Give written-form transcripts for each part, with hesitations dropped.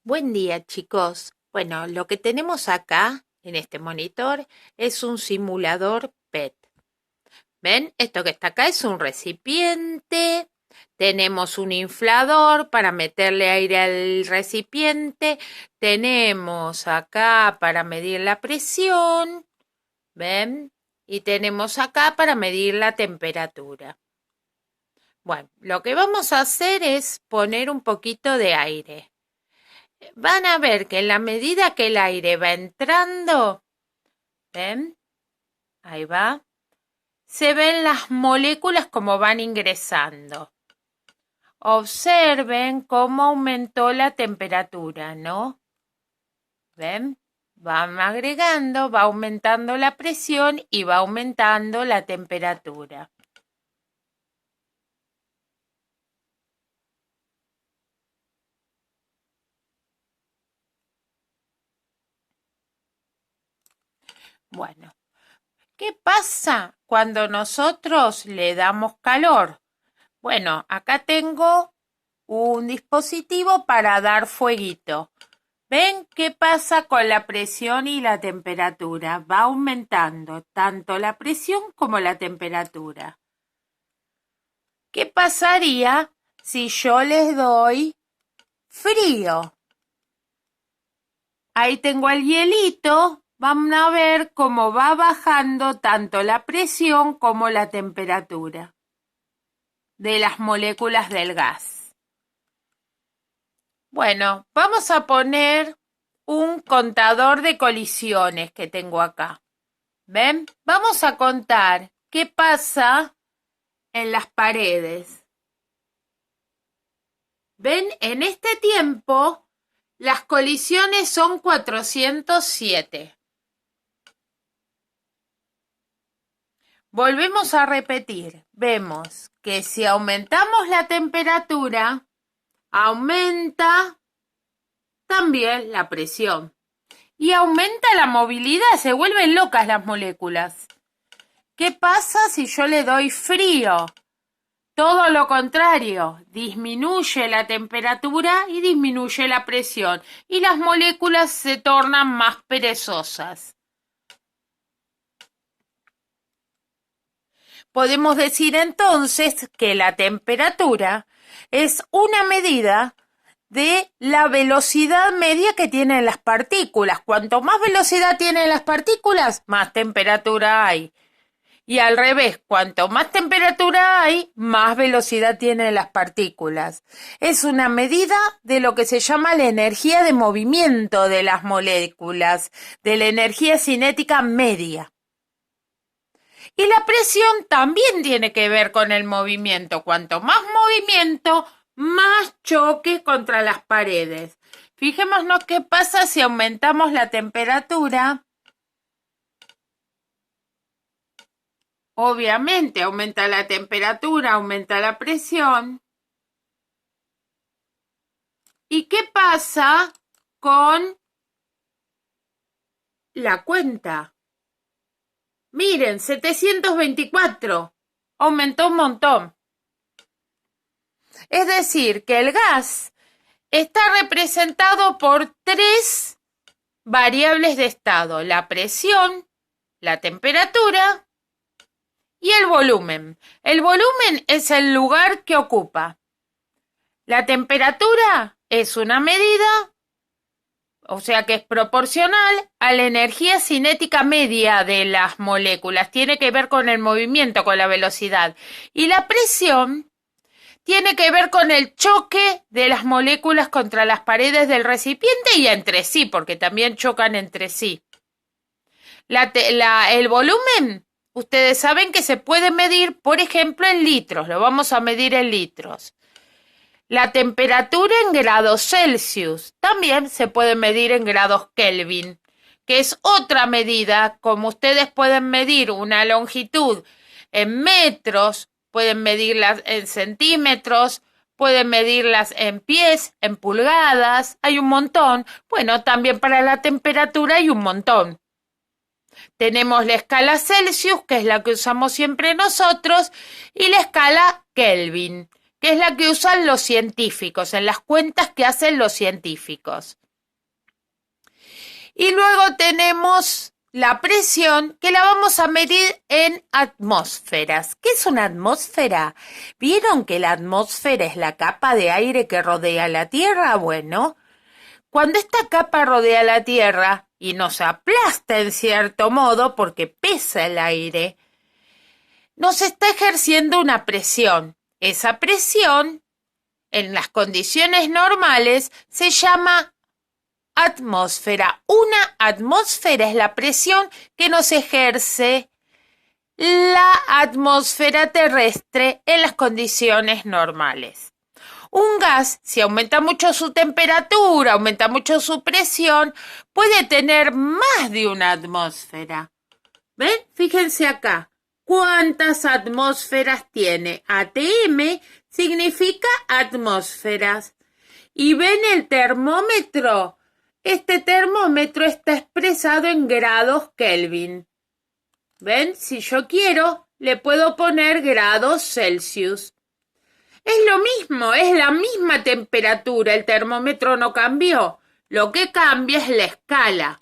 Buen día, chicos. Bueno, lo que tenemos acá en este monitor es un simulador PET. ¿Ven? Esto que está acá es un recipiente. Tenemos un inflador para meterle aire al recipiente. Tenemos acá para medir la presión. ¿Ven? Y tenemos acá para medir la temperatura. Bueno, lo que vamos a hacer es poner un poquito de aire. Van a ver que en la medida que el aire va entrando, ¿ven? Ahí va. Se ven las moléculas como van ingresando. Observen cómo aumentó la temperatura, ¿no? ¿Ven? Van agregando, va aumentando la presión y va aumentando la temperatura. Bueno, ¿qué pasa cuando nosotros le damos calor? Bueno, acá tengo un dispositivo para dar fueguito. ¿Ven qué pasa con la presión y la temperatura? Va aumentando tanto la presión como la temperatura. ¿Qué pasaría si yo les doy frío? Ahí tengo el hielito. Van a ver cómo va bajando tanto la presión como la temperatura de las moléculas del gas. Bueno, vamos a poner un contador de colisiones que tengo acá. ¿Ven? Vamos a contar qué pasa en las paredes. ¿Ven? En este tiempo, las colisiones son 407. Volvemos a repetir. Vemos que si aumentamos la temperatura, aumenta también la presión. Y aumenta la movilidad, se vuelven locas las moléculas. ¿Qué pasa si yo le doy frío? Todo lo contrario, disminuye la temperatura y disminuye la presión. Y las moléculas se tornan más perezosas. Podemos decir entonces que la temperatura es una medida de la velocidad media que tienen las partículas. Cuanto más velocidad tienen las partículas, más temperatura hay. Y al revés, cuanto más temperatura hay, más velocidad tienen las partículas. Es una medida de lo que se llama la energía de movimiento de las moléculas, de la energía cinética media. Y la presión también tiene que ver con el movimiento. Cuanto más movimiento, más choque contra las paredes. Fijémonos qué pasa si aumentamos la temperatura. Obviamente aumenta la temperatura, aumenta la presión. ¿Y qué pasa con la cuenta? Miren, 724. Aumentó un montón. Es decir, que el gas está representado por 3 variables de estado: la presión, la temperatura y el volumen. El volumen es el lugar que ocupa. La temperatura es una medida, o sea que es proporcional a la energía cinética media de las moléculas. Tiene que ver con el movimiento, con la velocidad. Y la presión tiene que ver con el choque de las moléculas contra las paredes del recipiente y entre sí, porque también chocan entre sí. El volumen, ustedes saben que se puede medir, por ejemplo, en litros. Lo vamos a medir en litros. La temperatura en grados Celsius también se puede medir en grados Kelvin, que es otra medida. Como ustedes pueden medir una longitud en metros, pueden medirlas en centímetros, pueden medirlas en pies, en pulgadas, hay un montón. Bueno, también para la temperatura hay un montón. Tenemos la escala Celsius, que es la que usamos siempre nosotros, y la escala Kelvin, que es la que usan los científicos, en las cuentas que hacen los científicos. Y luego tenemos la presión, que la vamos a medir en atmósferas. ¿Qué es una atmósfera? ¿Vieron que la atmósfera es la capa de aire que rodea la Tierra? Bueno, cuando esta capa rodea la Tierra y nos aplasta en cierto modo porque pesa el aire, nos está ejerciendo una presión. Esa presión, en las condiciones normales, se llama atmósfera. Una atmósfera es la presión que nos ejerce la atmósfera terrestre en las condiciones normales. Un gas, si aumenta mucho su temperatura, aumenta mucho su presión, puede tener más de una atmósfera. ¿Ven? Fíjense acá. ¿Cuántas atmósferas tiene? ATM significa atmósferas. ¿Y ven el termómetro? Este termómetro está expresado en grados Kelvin. ¿Ven? Si yo quiero, le puedo poner grados Celsius. Es lo mismo, es la misma temperatura, el termómetro no cambió. Lo que cambia es la escala.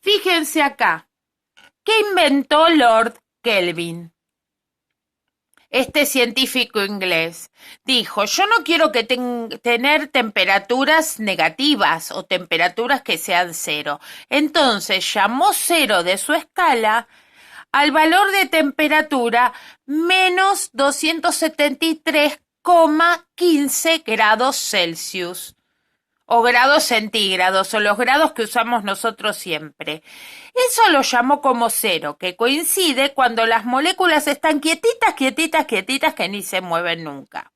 Fíjense acá. ¿Qué inventó Lord Kelvin? Este científico inglés dijo, yo no quiero tener temperaturas negativas o temperaturas que sean cero. Entonces llamó cero de su escala al valor de temperatura menos 273,15 grados Celsius. O grados centígrados, o los grados que usamos nosotros siempre. Eso lo llamó como cero, que coincide cuando las moléculas están quietitas, que ni se mueven nunca.